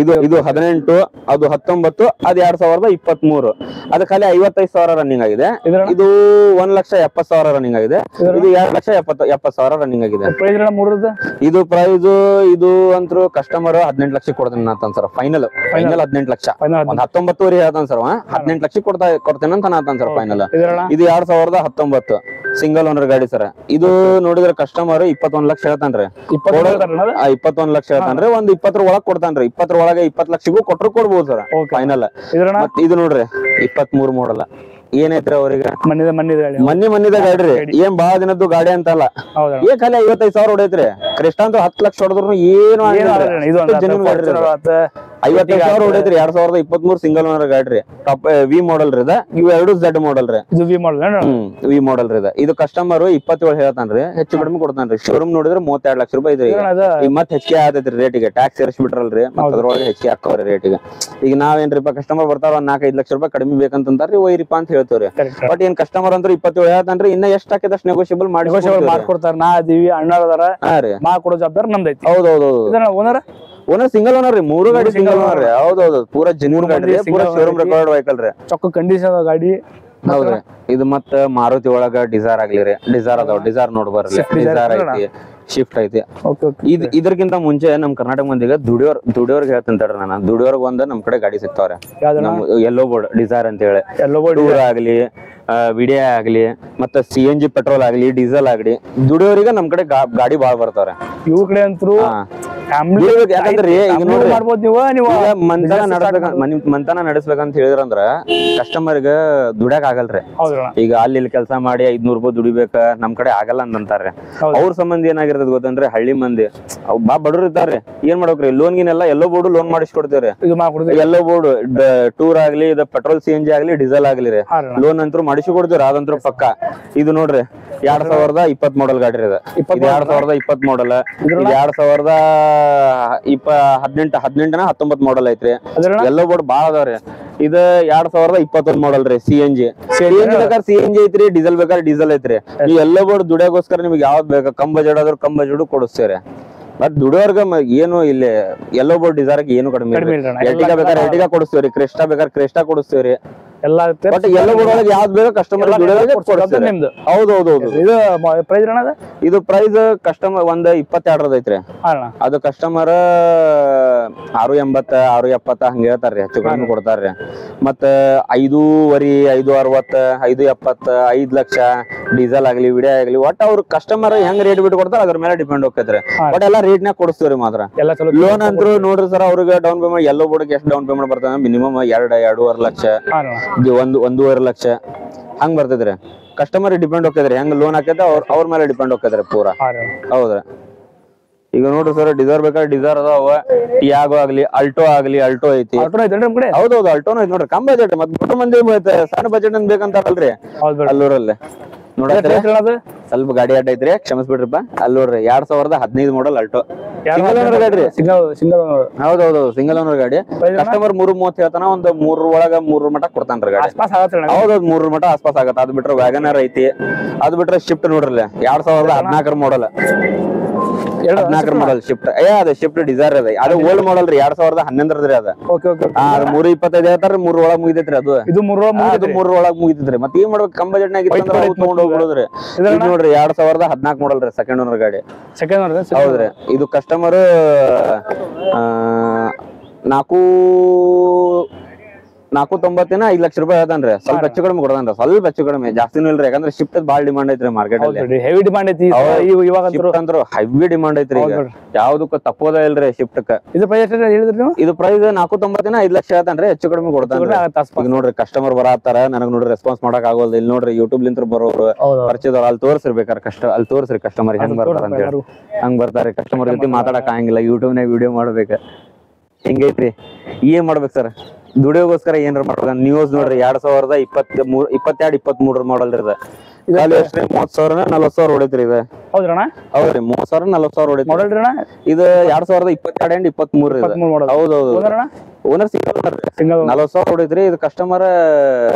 ಇದು 18, ಅದು 19, ಅದು 2023. ಅದು ಖಾಲಿ 55,000 ರನ್ನಿಂಗ್ ಆಗಿದೆ. ಇದು 1,70,000 ರನ್ನಿಂಗ್ ಆಗಿದೆ. ಇದು 2,70,000 ರನ್ನಿಂಗ್ ಆಗಿದೆ. ಇದು ಪ್ರೈಸ್ ಇದು ಅಂತೂ ಕಸ್ಟಮರ್ 18 ಲಕ್ಷ ಕೊಡ್ತೀನಿ ಅಂತ ಸರ್. ಫೈನಲ್ 18 ಲಕ್ಷ. ಒಂದ್ 19 ಹೇಳ್ತಾನ ಸರ್. 18 ಲಕ್ಷ ಕೊಡ್ತೇನೆ ಅಂತ ನಾತನ್ ಸರ್ ಫೈನಲ್. ಇದು 2019 ಸಿಂಗಲ್ ಓನರ್ ಗಾಡಿ ಸರ್. ಇದು ನೋಡಿದ್ರೆ ಕಸ್ಟಮರ್ 21 ಲಕ್ಷ ಹೇಳ್ತಾನ್ರಿ. 21 ಲಕ್ಷ ಹೇಳ್ತಾನ್ರಿ. ಒಂದ್ 20 ಒಳಗ್ ಕೊಡ್ತಾನ್ರಿ. 20 ಒಳಗೆ 20 ಲಕ್ಷಗೂ ಕೊಟ್ರು ಕೊಡ್ಬೋದು ಸರ್ ಫೈನಲ್. ಮತ್ ಇದು ನೋಡ್ರಿ 23 ಮಾಡಲ್ ಏನೈತ್ರಿ ಅವ್ರಿಗೆ ಮನ್ನಿದ ಗಾಡಿ ರೀ. ಏನ್ ಬಾಳ ದಿನದ್ದು ಗಾಡಿ ಅಂತಲ್ಲ. ಏನ್ ಖಾಲಿ 55,000 ಹೊಡೈತ್ರಿ. ಕ್ರಿಸ್ಟಾ ಅಂತೂ 10 ಲಕ್ಷ ಹೊಡೆದ್ರು ಏನು 55,000 ಹೊಡೈತ್ರಿ. 2023 ಸಿಂಗಲ್ ಓನರ್ ಗಾಡಿ ರೀ. ಟಾಪ್ ವಿ ಮಾಡಲ್ ರೀ. ಇವು 2 ಝೆಡ್ ಮಾಡಲ್ ರೀ. ವಿ ಮಾಡಲ್ ರೀ. ಇದು ಕಸ್ಟಮರ್ 27 ಹೇಳ್ತಾನ್ರಿ. ಹೆಚ್ಚು ಕಡಿಮೆ ಕೊಡ್ತಾನ್ರಿ. ಶೋರೂಮ್ ನೋಡಿದ್ರೆ 32 ಲಕ್ಷ ರೂಪಾಯಿ ಐತ್ರಿ. ಈಗ ಮತ್ ಹೆಚ್ಚಿಗೆ ಆಗತೈತ್ರಿ ರೇಟಿಗೆ. ಟ್ಯಾಕ್ಸ್ ಸೇರಿಸ್ಬಿಟ್ರಲ್ರಿ, ಮತ್ ಅದ್ರೊಳಗೆ ಹೆಚ್ಚಿಗೆ ಹಾಕವ್ರಿ ರೇಟಿಗೆ. ಈಗ ನಾವೇನ್ರಿಪ್ಪ ಕಸ್ಟಮರ್ ಬರ್ತಾರ 4-5 ಲಕ್ಷ ರೂಪಾಯಿ ಕಡಿಮೆ ಬೇಕಂತಾರ್ರಿ, ಒಯ್ರಿಪ್ಪ ಅಂತ ಹೇಳ್ತೇವ್ರಿ. ಬಟ್ ಏನ್ ಕಸ್ಟಮರ್ ಅಂದ್ರೆ 27 ಹೇಳ್ತಾನ್ರಿ. ಇನ್ನ ಎಷ್ಟ್ ಹಾಕಿದ ಅಷ್ಟು ನೆಗೋಷಿಯಬಲ್ ಮಾಡ್ಕೊಡ್ತಾರ. ನಾ ಅದೀವಿ ಅಣ್ಣಾರ ಕೊಡೋ ಜವಾಬ್ದಾರಿ ನಮ್ದೈತಿ. ಹೌದೌದು. ಓನರ್ ಸಿಂಗಲ್ ಓನರ್ ರೀ. 3 ಗಾಡಿ ಸಿಂಗಲ್ ಓನರ್ ರೀ. ಹೌದೌದು, ಪೂರಾ ಜೆನ್ಯೂನ್ ಗಾಡಿ ರೀ. ಪೂರಾ ಶೋರೂಮ್ ರೆಕಾರ್ಡ್ ವೆಹಿಕಲ್ ರೀ. ಚೊಕ್ಕ ಕಂಡೀಷನ್ ಗಾಡಿ. ಹೌದ್ರಿ. ಇದು ಮತ್ತ ಮಾರುತಿ ಒಳಗ ಡಿಸೈರ್ ಆಗ್ಲಿ ರೀ. ಡಿಸೈರ್ ಅದಾವ. ಡಿಸೈರ್ ನೋಡ್ ಬರ್ರಿ. ಡಿಸೈರ್ ಐತಿ, ಶಿಫ್ಟ್ ಐತಿ. ಇದಕ್ಕಿಂತ ಮುಂಚೆ ನಮ್ ಕರ್ನಾಟಕ ಮಂದಿಗೆ ದುಡಿಯೋರ್ಗೆ ಹೇಳ್ತಿಂತಾರ. ನಾನು ದುಡಿಯೋರ್ಗ ಒಂದ್ ನಮ್ ಕಡೆ ಗಾಡಿ ಸಿಗ್ತಾವ್ರೆ. ನಮ್ ಯೆಲ್ಲೋ ಬೋರ್ಡ್ ಡಿಸೈರ್ ಅಂತ ಹೇಳಿ. ಟೂರ್ ಆಗ್ಲಿ, ವಿಡಿಯೋ ಆಗ್ಲಿ, ಮತ್ತೆ CNG ಪೆಟ್ರೋಲ್ ಆಗ್ಲಿ, ಡೀಸೆಲ್ ಆಗ್ಲಿ, ದುಡಿಯೋರಿಗೆ ನಮ್ ಕಡೆ ಗಾಡಿ ಬಾಳ್ ಬರ್ತಾವ್ರೆ. ಇವ್ರ ಕಡೆ ಅಂತೂ ಯಾಕಂದ್ರೆ ಈಗ ನೋಡ್ರಿ ಮಂತನ ನಡೆಸ್ಬೇಕಂತ ಹೇಳಿದ್ರಂದ್ರ ಕಸ್ಟಮರ್ಗ ದುಡ್ಯಾಕ್ ಆಗಲ್ರಿ. ಈಗ ಅಲ್ಲಿ ಕೆಲಸ ಮಾಡಿ 500 ರೂಪಾಯಿ ದುಡಿಬೇಕ, ನಮ್ ಕಡೆ ಆಗಲ್ಲ ಅಂತಾರ್ರಿ. ಅವ್ರ ಸಂಬಂಧ ಏನಾಗಿರ್ತದ ಗೊತ್ತಂದ್ರೆ ಹಳ್ಳಿ ಮಂದಿ ಬಾ ಬಡವ್ರು ಇರ್ತಾರ್ರಿ. ಏನ್ ಮಾಡ್ಬೇಕ್ರಿ, ಲೋನ್ ಗಿನೆಲ್ಲ ಎಲ್ಲೋ ಬೋರ್ಡ್ ಲೋನ್ ಮಾಡಿಸ್ಕೊಡ್ತೇವ್ರಿ. ಎಲ್ಲೋ ಬೋರ್ಡ್ ಟೂರ್ ಆಗ್ಲಿ, ಇದು ಪೆಟ್ರೋಲ್ CNG ಆಗ್ಲಿ, ಡೀಸೆಲ್ ಆಗ್ಲಿ ರೀ, ಲೋನ್ ಅಂತೂ ಮಾಡಿಸಿ ಕೊಡ್ತೇವ್ರಿ. ಅದಂತೂ ಪಕ್ಕ. ಇದು ನೋಡ್ರಿ 2020 ಮಾಡಲ್ ಗಾಡಿ ರೀ. 2020 ಮಾಡಲ್. 2018-19 ಮಾಡಲ್ ಐತ್ರಿ. ಎಲ್ಲೋ ಬೋರ್ಡ್ ಬಾಳ ಅದಾವ್ರಿ. ಇದು 2021 ಮಾಡಲ್ ರೀ. CNG ಬೇಕಾದ್ರೆ CNG ಐತ್ರಿ, ಡೀಸೆಲ್ ಬೇಕಾದ್ರೆ ಡೀಸೆಲ್ ಐತ್ರಿ. ನೀವು ಎಲ್ಲೋ ಬೋರ್ಡ್ ದುಡಿಯೋಗೋಸ್ಕರ ನಿಮ್ಗೆ ಯಾವ್ದು ಬೇಕಾ ಕಮ್ ಬಜೆಟ್ ಆದ್ರೂ ಕಮ್ ಬಜೆಟ್ ಕೊಡಿಸ್ತೇವ್ರಿ. ಬಟ್ ದುಡಿಯೋರ್ಗ ಏನು ಇಲ್ಲಿ ಎಲ್ಲೋ ಬೋರ್ಡ್ ಡಿಸೈರ್ಗೆ ಏನು ಕಡಿಮೆ. ಎರ್ಟಿಗಾ ಬೇಕಾದ್ರೆ ಎರ್ಟಿಗಾ ಕೊಡಿಸ್ತೇವ್ರಿ. ಕ್ರಿಸ್ಟಾ ಬೇಕಾದ್ರೆ ಕ್ರಿಸ್ಟಾ ಕೊಡಿಸ್ತೇವ್ರಿ. ಬಟ್ ಎಲ್ಲೋ ಬೋರ್ಡ್ ಒಳಗೆ ಯಾವ್ದು ಬೇಕಾ ಕಸ್ಟಮರ್ ಹೌದೌದು. ಇದು ಪ್ರೈಸ್ ಕಸ್ಟಮರ್ 1.22 ಐತ್ರಿ. ಅದು ಕಸ್ಟಮರ್ 680, 670 ಹಂಗ ಹೇಳ್ತಾರ್ರಿ. ಹೆಚ್ಚು ಕಡಿಮೆ ಕೊಡ್ತಾರ್ರಿ. ಮತ್ತ 5.5, 560, 570, 5 ಲಕ್ಷ ಡೀಸೆಲ್ ಆಗ್ಲಿ, ವಿಡಿಯೋ ಆಗ್ಲಿ, ಒಟ್ಟು ಅವ್ರ ಕಸ್ಟಮರ್ ಹೆಂಗ್ ರೇಟ್ ಬಿಟ್ಟು ಕೊಡ್ತಾರ ಅದ್ರ ಮೇಲೆ ಡಿಪೆಂಡ್ ಹೋಗ್ತೈತ್ರಿ. ಬಟ್ ಎಲ್ಲಾ ರೇಟ್ ನಾಗ ಕೊಡಿಸ್ತೇವ್ರಿ. ಮಾತ್ರ ಲೋನ್ ಅಂತೂ ನೋಡ್ರಿ ಸರ್, ಅವ್ರಿಗೆ ಡೌನ್ ಪೇಮೆಂಟ್ ಎಲ್ಲೋ ಬೋರ್ಡ್ ಎಷ್ಟು ಡೌನ್ ಪೇಮೆಂಟ್ ಬರ್ತದೆ ಮಿನಿಮಮ್ 2-2.5 ಲಕ್ಷ, 1.5 ಲಕ್ಷ ಹಂಗ್ ಬರ್ತೈತ್ರಿ. ಕಸ್ಟಮರ್ ಡಿಪೆಂಡ್ ಹೋಗ್ತೈತ್ರಿ. ಹೆಂಗ್ ಲೋನ್ ಹಾಕೈತೆ ಅವ್ರ ಮೇಲೆ ಡಿಪೆಂಡ್ ಹೋಗ್ತೈತ್ರಿ ಪೂರಾ. ಹೌದ್ರಿ. ಈಗ ನೋಡ್ರಿ ಸರ್, ಡಿಸೈರ್ ಬೇಕಾದ್ರೆ ಡಿಸೈರ್ ಅದಾವ. ಟಿಯಾಗೋ ಆಗ್ಲಿ, ಅಲ್ಟೋ ಆಗ್ಲಿ, ಅಲ್ಟೋ ಐತಿ. ಹೌದೌದು, ಅಲ್ಟೋನು ಐತಿ ನೋಡ್ರಿ. Come budget. ಮತ್ತೆ ದೊಡ್ಡ ಮಂದಿ ಸಣ್ಣ ಬಜೆಟ್ ಅಂತ ಬೇಕಂತಾರಲ್ರಿ ಅಲ್ಲೂರಲ್ಲಿ. ನೋಡತ್ರಿ ಸ್ವಲ್ಪ ಗಾಡಿ ಅಡ್ಡ ಐತ್ರಿ, ಕ್ಷಮಿಸ್ಬಿಡ್ರಿಪ್ಪ. ಅಲ್ಲಿ ನೋಡ್ರಿ 2015 ಮಾಡಲ್ ಅಲ್ಟೋ ಸಿಂಗಲ್ ಓನರ್ ಗಾಡಿ ರೀ. ಹೌದೌದು, ಸಿಂಗಲ್ ಓನರ್ ಗಾಡಿ. ಕಸ್ಟಮರ್ 3.30 ಹೇಳ್ತಾನ. ಒಂದ್ 3 ಒಳಗ 3 ಮಟ ಕೊಡ್ತಾನ್ರಿ ಗಾಡಿ. ಹೌದೌದು, 3 ಮಟ ಆಸ್ಪಾಸ್ ಆಗತ್ತ. ಅದ್ ಬಿಟ್ರೆ ವ್ಯಾಗನರ್ ಐತಿ. ಅದ್ ಬಿಟ್ರೆ ಶಿಫ್ಟ್ ನೋಡ್ರಿ 2014 ಮಾಡಲ್. 14 ಮಾಡಲ್ ಶಿಫ್ಟ್ ಅದು ಶಿಫ್ಟ್ ಡಿಸೈರ್ ಅದ ಅದು ಓಲ್ಡ್ ಮಾಡಲ್ ರೀ 2011 ಅದ ಓಕೆ ಓಕೆ ಅದು 325 ಹೇಳ್ತಾರ 3 ಒಳಗ್ ಮುಗಿದೈತ್ರಿ ಅದು ಇದು 3 ಒಳಗ್ ಮುಗಿತೈತ್ರಿ ಮತ್ತೆ ಏನ್ ಮಾಡ್ಬೇಕು ಕಮ್ ಬಜೆಟ್ ನಾಗ ತಗೊಂಡ್ ಹೋಗ್ಬಿಡೋದ್ರಿ ನೋಡ್ರಿ 2014 ಮಾಡಲ್ ರೀ ಸೆಕೆಂಡ್ ಓನರ್ ಗಾಡಿ ಹೌದ್ರಿ ಇದು ಕಸ್ಟಮರ್ 490 5 ಲಕ್ಷ ರೂಪಾಯಿ ಹೇಳ್ತಾನ್ರಿ ಸ್ವಲ್ಪ ಹೆಚ್ಚು ಕಡಿಮೆ ಕೊಡ್ತಾನ್ರಿ ಸ್ವಲ್ಪ ಹೆಚ್ಚು ಕಡಿಮೆ ಜಾಸ್ತಿನೂ ಇಲ್ರಿ ಯಾಕಂದ್ರೆ ಶಿಫ್ಟ್ ಬಾಳ ಡಿಮಾಂಡ್ ಐತ್ರಿ ಮಾರ್ಕೆಟ್ ಅಲ್ಲಿ ಹೆವಿ ಡಿಮಾಂಡ್ ಐತಿ ಅಂದ್ರು ಹೆವಿ ಡಿಮಾಂಡ್ ಐತ್ರಿ ಈಗ ಯಾವ್ದಕ್ಕೂ ತಪ್ಪೋದ ಇಲ್ರಿ ಶಿಫ್ಟ್ ಇದು ಪ್ರೈಸ್ ಎಷ್ಟು ಹೇಳಿದ್ರಿ ನೀವು ಇದು ಪ್ರೈಸ್ 490 5 ಲಕ್ಷ ಹೇಳ್ತಾನ್ರಿ ಹೆಚ್ಚು ಕಡಿಮೆ ಕೊಡ್ತಾನ್ರಿ ಈಗ ನೋಡ್ರಿ ಕಸ್ಟಮರ್ ಬರತ್ತಾರ ನನಗ್ ನೋಡ್ರಿ ರೆಸ್ಪಾನ್ಸ್ ಮಾಡಕ್ ಆಗೋಲ್ದ ಇಲ್ಲಿ ನೋಡ್ರಿ ಯೂಟ್ಯೂಬ್ ಲಿಂತ್ರ ಬರೋರು ಪರಿಚಯದವ್ರು ಅಲ್ಲಿ ತೋರ್ಸಿರ್ಬೇಕಾರ ಅಲ್ಲಿ ತೋರ್ಸ್ರಿ ಕಸ್ಟಮರ್ ಹೆಂಗ್ ಬರ್ತಾರ ಅಂತ ಹೇಳಿ ಹಂಗ್ ಬರ್ತಾರೆ ಕಸ್ಟಮರ್ ಜೊತೆ ಮಾತಾಡಕ್ ಆಗಂಗಿಲ್ಲ ಯೂಟ್ಯೂಬ್ ನಾಗ ವಿಡಿಯೋ ಮಾಡ್ಬೇಕ ಹಿಂಗೈತ್ರಿ ಏನ್ ಮಾಡ್ಬೇಕು ಸರ್ ದುಡಿಯೋಗೋಸ್ಕರ ಏನಾರ ಮಾಡ್ಬೇಕ ನ್ಯೂಸ್ ನೋಡ್ರಿ 2022-23 ಮಾಡಲ್ ರೀ 30,000 40,000 ಹೊಡೈತ್ರಿ ಇದು ಹೌದ್ರಣ್ಣ ಹೌದ್ರಿ 30,000 40,000 ಹೊಡೈತ್ರಿ ಮಾಡಲ್ ರೀ ಅಣ್ಣ ಇದು 2022 23 ಹೌದೌದು ಓನರ್ ಸಿಂಗಲ್ 40,000 ಹೊಡೈತ್ರಿ ಇದು ಕಸ್ಟಮರ್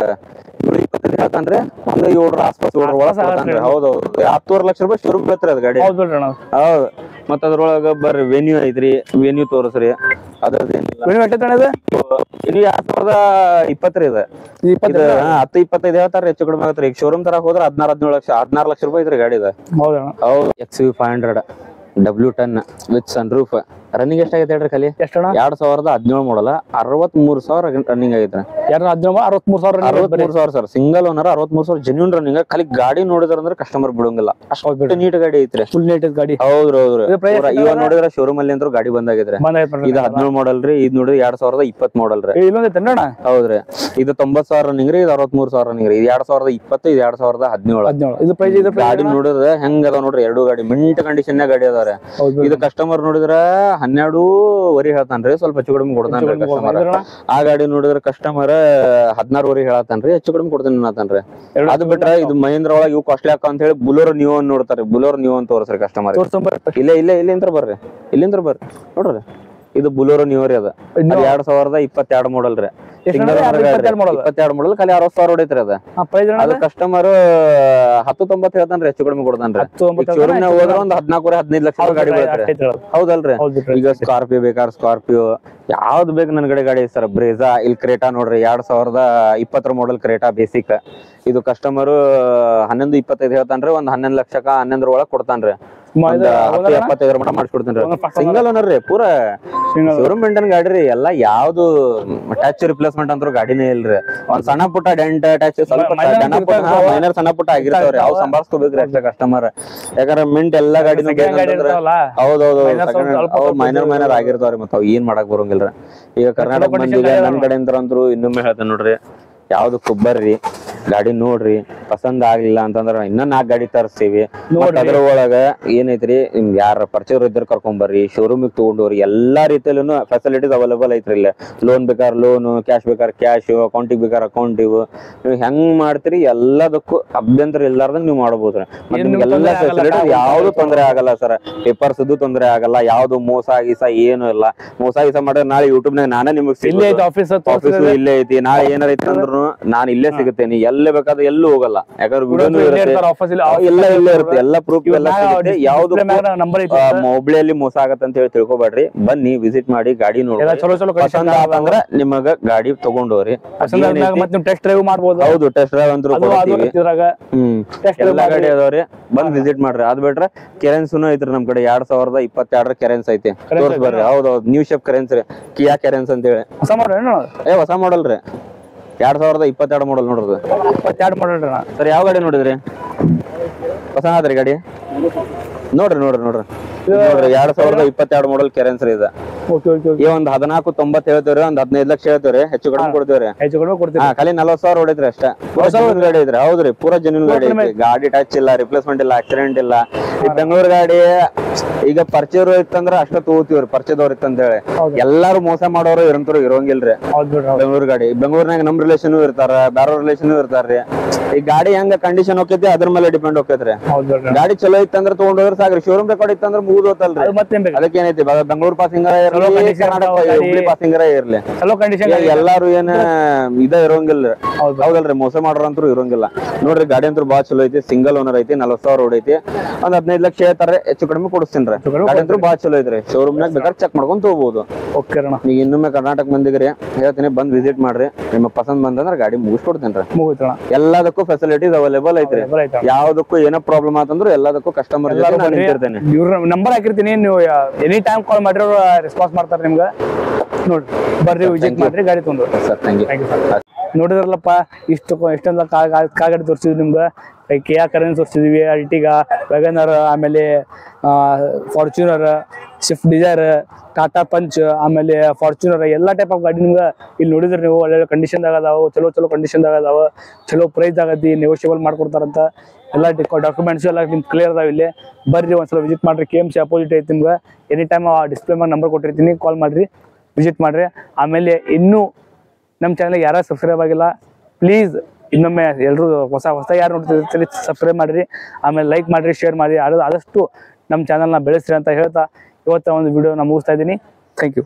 25 ಹೇಳ್ತಾನ್ರಿ ಒಂದು 7 ಆಸ್ಪಾಸ್ 7 ಒಳಗ್ ಕೊಡ್ತಾನ್ರಿ ಹೌದೌದು 10 ಲಕ್ಷ ರೂಪಾಯಿ ಶೋರೂಮ್ ಬೀಳ್ತ್ರಿ ಅದು ಗಾಡಿ ಹೌದು ಮತ್ತ ಅದ್ರೊಳಗ ಬರ್ರಿ ವೆನ್ಯೂ ಐತ್ರಿ ವೆನ್ಯೂ ತೋರಿಸ್ರಿ ಅದ್ರದ್ದೇನಿಲ್ಲ ಇದು 2020 ಇದು 10-25 ಹೇಳ್ತಾರ ಹೆಚ್ಚು ಕಡಿಮೆ ಆಗತ್ರಿ ಈಗ ಶೋರೂಮ್ ತರಕ್ ಹೋದ್ರ 16 ಲಕ್ಷ ರೂಪಾಯಿ ಐತ್ರಿ ಗಾಡಿ ಇದು ಹೌದು XUV500 W10 with sun roof running ಎಷ್ಟಾಗೈತೆ ಹೇಳ್ರಿ ಖಾಲಿ 2017 ಮಾಡಲ್ 63,000 ರನ್ನಿಂಗ್ ಆಗೈತ್ರಿ 63,000 sir single owner 63,000 genuine running ಖಾಲಿ ಗಾಡಿ ನೋಡಿದ್ರ ಅಂದ್ರೆ ಕಸ್ಟಮರ್ ಬಿಡೋಂಗಿಲ್ಲ ಅಷ್ಟು ನೀಟ್ ಗಾಡಿ ಐತ್ರಿ ಫುಲ್ ನೀಟ್ ಗಾಡಿ ಹೌದ್ರಿ ಇವಾಗ ನೋಡಿದ್ರ ಶೋರೂಮ್ ಅಲ್ಲಿ ಅಂತೂ ಗಾಡಿ ಬಂದಾಗೈತ್ರಿ ಇದು 17 ಮಾಡಲ್ ರೀ ಇದು ನೋಡಿ 2020 ಮಾಡಲ್ ರೀ ಹೌದ್ರಿ ಇದು 90,000 ರನ್ನಿಂಗ್ ರೀ ಇದು 63,000 ರನ್ನಿಂಗ್ ರೀ ಇದು 2020 ಇದು 2017 ಗಾಡಿ ನೋಡಿದ್ರೆ ಹೆಂಗ್ ಅದಾವ ನೋಡ್ರಿ ಎರಡು ಗಾಡಿ ಮಿಂಟ್ ಕಂಡೀಷನ್ ಗಾಡಿ ಅದಾವ್ರಿ ಇದು ಕಸ್ಟಮರ್ ನೋಡಿದ್ರ 12 ಹೇಳ್ತಾನ್ರಿ ಸ್ವಲ್ಪ ಹೆಚ್ಚು ಕಡಿಮೆ ಕೊಡ್ತಾನ್ರಿ ಕಸ್ಟಮರ್ ಆ ಗಾಡಿ ನೋಡಿದ್ರ ಕಸ್ಟಮರ್ 16 ಹೇಳತಾನ್ರಿ ಹೆಚ್ಚು ಕಡಿಮೆ ಕೊಡ್ತೀನಿ ಅನ್ನತಾನ್ರಿ ಅದು ಬಿಟ್ರ ಇದು ಮಹೇಂದ್ರ ಒಳಗೆ ಇವು ಕಾಸ್ಟ್ಲಿ ಹಾಕ ಅಂತ ಹೇಳಿ ಬುಲೋರ್ ನ್ಯೂ ಅನ್ ನೋಡ್ತಾರೆ ಬುಲೋರ್ ನ್ಯೂ ಅಂತ ತೋರಿಸ್ರಿ ಕಸ್ಟಮರ್ ಇಲ್ಲಿಂದ್ರ ಬರ್ರಿ ನೋಡ್ರಿ ಇದು ಬುಲೋರ್ ನ್ಯೂ ರೀ ಅದ 2022 ಮಾಡಲ್ ರೀ 22 ಮಾಡಲ್ ಖಾಲಿ 60,000 ಹೊಡೈತ್ರಿ ಅದು ಕಸ್ಟಮರ್ 10-90 ಹೇಳ್ತಾನ್ರಿ ಹೆಚ್ಚು ಕಡಿಮೆ ಕೊಡ್ತಾನ್ರಿ ಶೋರೂಮ್ ನಾಗ ಹೋದ್ರ ಒಂದ್ 14-15 ಲಕ್ಷ ಗಾಡಿ ಬೀಳ್ತ್ರಿ ಹೌದಲ್ರಿ ಈಗ ಸ್ಕಾರ್ಪಿಯೋ ಬೇಕಾದ್ರೆ ಸ್ಕಾರ್ಪಿಯೋ ಯಾವ್ದು ಬೇಕು ನನ್ ಕಡೆ ಗಾಡಿ ಸರ್ ಬ್ರೇಜಾ ಇಲ್ಲಿ ಕ್ರೇಟಾ ನೋಡ್ರಿ 2020 ಮಾಡಲ್ ಕ್ರೇಟಾ ಬೇಸಿಕ್ ಇದು ಕಸ್ಟಮರ್ 11-25 ಹೇಳ್ತಾನ್ರಿ ಒಂದ್ 11 ಲಕ್ಷಕ್ಕ 11 ಒಳಗ್ ಕೊಡ್ತಾನ್ರಿ 10-75 ಮಟ ಮಾಡಿಸ್ಕೊಡ್ತೇನ್ರಿ ಸಿಂಗಲ್ ಓನರ್ ರೀ ಪೂರಾ ಶೋರೂಮ್ ಮೇಂಟೈನ್ ಗಾಡಿ ರೀ ಎಲ್ಲಾ ಯಾವ್ದು ಟಚ್ ರಿಪ್ಲೇಸ್ಮೆಂಟ್ ಅಂತ್ರು ಗಾಡಿನೇ ಇಲ್ರಿ ಒಂದ್ ಸಣ್ಣ ಪುಟ್ಟ ಡೆಂಟ್ ಟಚ್ ಸ್ವಲ್ಪ ಮೈನರ್ ಸಣ್ಣ ಪುಟ್ಟ ಆಗಿರ್ತಾವ್ರಿ ಅವ್ ಸಂಭಾಳ್ಸ್ಕೋಬೇಕ್ರಿ ಅಷ್ಟೇ ಕಸ್ಟಮರ್ ಯಾಕಂದ್ರೆ ಮಿಂಟ್ ಎಲ್ಲಾ ಗಾಡಿನೂ ಹೌದೌದು ಮೈನರ್ ಆಗಿರ್ತಾವ್ರಿ ಮತ್ತ ಅವ್ ಏನ್ ಮಾಡಕ್ ಬರೋಂಗಿಲ್ರಿ ಈಗ ಕರ್ನಾಟಕ ಮಂದಿಗೆ ನನ್ ಕಡೆ ಅಂತ್ರು ಇನ್ನೊಮ್ಮೆ ಹೇಳ್ತೇನೆ ನೋಡ್ರಿ ಯಾವ್ದು ಬರ್ರಿ ಗಾಡಿ ನೋಡ್ರಿ ಪಸಂದ್ ಆಗ್ಲಿಲ್ಲ ಅಂತಂದ್ರ ಇನ್ನ 4 ಗಾಡಿ ತರಿಸ್ತೀವಿ ಅದ್ರ ಒಳಗ ಏನೈತ್ರಿ ಯಾರ ಪರಿಚಯ ಇದ್ರ ಕರ್ಕೊಂಡ್ ಬರ್ರಿ ಶೋರೂಮ್ ತಗೊಂಡೋರಿ ಎಲ್ಲಾ ರೀತಿಯಲ್ಲೂ ಫೆಸಿಲಿಟೀಸ್ ಅವೈಲೇಬಲ್ ಐತ್ರಿ ಇಲ್ಲ ಲೋನ್ ಬೇಕಾರ್ ಲೋನ್ ಕ್ಯಾಶ್ ಬೇಕಾರ್ ಕ್ಯಾಶ್ ಅಕೌಂಟಿಗೆ ಬೇಕಾರ್ ಅಕೌಂಟ್ ಇವು ನೀವು ಹೆಂಗ್ ಮಾಡ್ತೀರಿ ಎಲ್ಲದಕ್ಕೂ ಅಭ್ಯಂತರ ಇಲ್ಲಾರ್ದಂಗ್ ನೀವು ಮಾಡಬಹುದ್ರಿ ಮತ್ತೆ ನಿಮ್ಗೆಲ್ಲಾ ಫೆಸಿಲಿಟೀಸ್ ಯಾವ್ದು ತೊಂದರೆ ಆಗಲ್ಲ ಸರ್ ಪೇಪರ್ಸ್ ತೊಂದರೆ ಆಗಲ್ಲ ಯಾವ್ದು ಮೋಸ ಗೀಸ ಏನು ಇಲ್ಲ ಮೋಸ ಗೀಸ ಮಾಡಿದ್ರೆ ನಾಳೆ ಯೂಟ್ಯೂಬ್ ನಾಗ ನಾನೇ ನಿಮ್ಗೆ ಆಫೀಸ್ ಇಲ್ಲೇ ಐತಿ ನಾಳೆ ಏನಾರ ಐತಿ ಅಂದ್ರೂ ನಾನು ಇಲ್ಲೇ ಸಿಗುತ್ತೇನೆ ಎಲ್ಲೇ ಬೇಕಾದ್ರೆ ಎಲ್ಲೂ ಹೋಗಲ್ಲ ಯಾಕಂದ್ರೆ ವಿಡಿಯೋನು ಎಲ್ಲ ಇಲ್ಲೇ ಇರುತ್ತೆ ಎಲ್ಲ ಪ್ರೂಫ್ ಎಲ್ಲ ಸಿಗುತ್ತೆ ಯಾವ್ದು ಮೊಬೈಲಲ್ಲಿ ಮೋಸ ಆಗತ್ತೆ ಅಂತ ಹೇಳಿ ತಿಳ್ಕೊಬೇಡ್ರಿ ಬನ್ನಿ ವಿಸಿಟ್ ಮಾಡಿ ಗಾಡಿ ನೋಡಿ ಪಸಂದ್ ಆತಂದ್ರ ನಿಮಗ ಗಾಡಿ ತಗೊಂಡೋರಿ ಟೆಸ್ಟ್ ಡ್ರೈವ್ ಮಾಡ್ಬೋದು ಹೌದು ಟೆಸ್ಟ್ ಡ್ರೈವ್ ಅಂದ್ರೂ ಎಲ್ಲಾ ಗಾಡಿ ಅದಾವ್ರಿ ಬಂದ್ ವಿಸಿಟ್ ಮಾಡ್ರಿ ಅದ್ ಬಿಟ್ರೆ ಕೆರೆನ್ಸ್ನು ಐತ್ರಿ ನಮ್ ಕಡೆ 2022 ಕೆರೆನ್ಸ್ ಐತಿ ತೋರ್ಸ್ ಬರ್ರಿ ಹೌದೌದು ನ್ಯೂ ಶೇಪ್ ಕೆರೆನ್ಸ್ ರೀ ಕಿಯಾ ಕೆರೆನ್ಸ್ ಅಂತ ಹೇಳಿ ಹೊಸ ಮಾಡಲ್ ರೀ 2022 ಮಾಡಲ್ ನೋಡ್ರಿ 22 ಮಾಡಲ್ ಸರ್ ಯಾವ ಗಾಡಿ ನೋಡಿದ್ರಿ ಪಸಂದ್ ಆದ್ರಿ ಗಾಡಿ ನೋಡ್ರಿ 2022 ಮಾಡಲ್ ಕೆರೆನ್ಸ್ ರೀ ಈ ಒಂದ್ 14-90 ಹೇಳ್ತೇವ್ರಿ ಒಂದ್ 15 ಲಕ್ಷ ಹೇಳ್ತೇವ್ರಿ ಹೆಚ್ಚು ಕಡಿಮೆ ಕೊಡ್ತೇವ್ರಿ ಖಾಲಿ 40,000 ಹೊಡೈತ್ರಿ ಅಷ್ಟ ಗಾಡಿ ಐತ್ರಿ ಹೌದ್ರಿ ಪೂರಾ ಜೆನ್ಯೂನ್ ಗಾಡಿ ಐತಿ ಗಾಡಿ ಟಚ್ ಇಲ್ಲ ರಿಪ್ಲೇಸ್ಮೆಂಟ್ ಇಲ್ಲ ಆಕ್ಸಿಡೆಂಟ್ ಇಲ್ಲ ಈ ಬೆಂಗಳೂರು ಗಾಡಿ ಈಗ ಪರಿಚಯರು ಇತ್ತಂದ್ರ ಅಷ್ಟ ತಗೋತೀವ್ರಿ ಪರಿಚಯದವ್ರ ಇತ್ತಂತ ಹೇಳಿ ಎಲ್ಲಾರು ಮೋಸ ಮಾಡೋರು ಇರೋಂಗಿಲ್ರಿ ಬೆಂಗಳೂರು ಗಾಡಿ ಬೆಂಗಳೂರಿನಾಗ ನಮ್ ರಿಲೇಷನ್ ಇರ್ತಾರ ಬೇರೆ ರಿಲೇಷನ್ ಇರ್ತಾರ್ರಿ ಈ ಗಾಡಿ ಹೆಂಗ ಕಂಡೀಷನ್ ಹೋಗೈತಿ ಅದ್ರ ಮೇಲೆ ಡಿಪೆಂಡ್ ಹೋಗೈತ್ರಿ ಗಾಡಿ ಚಲೋ ಇತ್ತಂದ್ರ ತಗೊಂಡೋದ್ರ ಸಾಕ್ರಿ ಶೋರೂಮ್ ರೆಕಾರ್ಡ್ ಇತ್ತಂದ್ರ ಮುಗಿದೋತಲ್ರಿ ಅದಕ್ಕೆ ಏನೈತಿ ಬೆಂಗಳೂರು ಪಾಸಿಂಗ್ ಚಲೋ ಕಂಡೀಷನ್ ಹುಬ್ಳಿ ಪಾಸಿಂಗರ ಇರ್ಲಿ, ಚಲೋ ಕಂಡೀಷನ್ ಎಲ್ಲಾರು ಏನ ಇದ ಇರೋಂಗಿಲ್ಲ. ಹೌದಲ್ರಿ, ಮೋಸ ಮಾಡೋರಂತೂ ಇರೋಂಗಿಲ್ಲ. ನೋಡ್ರಿ ಗಾಡಿ ಅಂತೂ ಬಾಳ ಚಲೋ ಐತಿ, ಸಿಂಗಲ್ ಓನರ್ ಐತಿ, 40,000 ಹೊಡೈತಿ. ಒಂದ್ 15 ಲಕ್ಷ ಹೇಳ್ತಾರೆ, ಹೆಚ್ಚು ಕಡಿಮೆ ಕೊಡಿಸ್ತೀನಿ. ಗಾಡಿ ಅಂತೂ ಬಾಳ ಚಲೋ ಐತ್ರಿ. ಶೋರೂಮ್ ನಾಗ ಬೇಕಾದ್ರೆ ಚೆಕ್ ಮಾಡ್ಕೊಂಡ್ ತಗೋಬಹುದು. ಓಕೆ ಅಣ್ಣ, ಈಗ ಇನ್ನೊಮ್ಮೆ ಕರ್ನಾಟಕ ಮಂದಿಗ್ರಿ ಹೇಳ್ತೀನಿ, ಬಂದ್ ವಿಸಿಟ್ ಮಾಡ್ರಿ. ನಿಮ್ಮ ಪಸಂದ್ ಬಂದಂದ್ರ ಗಾಡಿ ಮುಗಿಸ್ಕೊಡ್ತೇನ್ರಿ. ಮುಗಿತಣ, ಎಲ್ಲದಕ್ಕೂ ಫೆಸಿಲಿಟೀಸ್ ಅವೈಲೇಬಲ್ ಐತ್ರಿ. ಯಾವ್ದಕ್ಕೂ ಏನೋ ಪ್ರಾಬ್ಲಮ್ ಆತಂದ್ರು ಎಲ್ಲದಕ್ಕೂ ಕಸ್ಟಮರ್ ನಿಂತಿರ್ತೇನೆ. ಇವ್ರ ನಂಬರ್ ಹಾಕಿರ್ತೀನಿ, ನೀವು ಎನಿ ಟೈಮ್ ಕಾಲ್ ಮಾಡ್ರಿ, ರೆಸ್ಪಾನ್ಸ್ ಮಾಡ್ತಾರೆ ನಿಮ್ಗೆ. ನೋಡ್ರಿ ಬರ್ರಿ, ವಿಸಿಟ್ ಮಾಡ್ರಿ, ಗಾಡಿ ತೊಗೊಂಡು ಸರ್. Thank you sir. ನೋಡಿದ್ರಲ್ಲಪ್ಪ, ಇಷ್ಟೊಂದು ಗಾಡಿ ತೋರಿಸಿದ್ವಿ ನಿಮ್ಗೆ. ಕಿಯಾ ಕರೆನ್ಸ್ ತೋರಿಸಿದ್ವಿ, ಅರ್ಟಿಗಾ, ವ್ಯಾಗನರ್, ಆಮೇಲೆ Fortuner, Swift Dzire, Tata punch, ಆಮೇಲೆ ಫಾರ್ಚುನರ್, ಎಲ್ಲ ಟೈಪ್ ಆಫ್ ಗಾಡಿ ನಿಮ್ಗೆ ಇಲ್ಲಿ ನೋಡಿದ್ರೆ ನೀವು ಒಳ್ಳೆ ಕಂಡೀಷನ್ದಾಗ ಅದಾವ, ಚಲೋ ಕಂಡೀಷನ್ದಾಗ ಅದಾವ, ಚಲೋ ಪ್ರೈಸ್ ಆಗತಿ, ನೆಗೋಷಿಯಬಲ್ ಮಾಡ್ಕೊಡ್ತಾರಂತ. ಎಲ್ಲ ಡಾಕ್ಯುಮೆಂಟ್ಸ್ ಎಲ್ಲ ನಿಮ್ಗೆ ಕ್ಲಿಯರ್ ಅದಾವ. ಇಲ್ಲಿ ಬರ್ರಿ, ಒಂದ್ಸಲ ವಿಸಿಟ್ ಮಾಡ್ರಿ. KMC ಅಪೋಸಿಟ್ ಐತಿ ನಿಮ್ಗೆ. ಎನಿ ಟೈಮ್ ಡಿಸ್ಪ್ಲೇ ಮೇಲೆ ನಂಬರ್ ಕೊಟ್ಟಿರ್ತೀನಿ, ಕಾಲ್ ಮಾಡ್ರಿ, ವಿಸಿಟ್ ಮಾಡ್ರಿ. ಆಮೇಲೆ ಇನ್ನೂ ನಮ್ಮ ಚಾನಲ್ಗೆ ಯಾರು ಸಬ್ಸ್ಕ್ರೈಬ್ ಆಗಿಲ್ಲ, ಪ್ಲೀಸ್ ಇನ್ನೊಮ್ಮೆ ಎಲ್ಲರೂ ಹೊಸ ಯಾರು ನೋಡ್ತಿರ್ತೀರಿ ಸಬ್ಸ್ಕ್ರೈಬ್ ಮಾಡಿರಿ, ಆಮೇಲೆ ಲೈಕ್ ಮಾಡಿರಿ, ಶೇರ್ ಮಾಡಿರಿ. ಆದಷ್ಟು ನಮ್ಮ ಚಾನಲ್ನ ಬೆಳೆಸ್ರಿ ಅಂತ ಹೇಳ್ತಾ ಇವತ್ತು ಒಂದು ವಿಡಿಯೋ ನಾನು ಮುಗಿಸ್ತಾ ಇದ್ದೀನಿ. Thank you.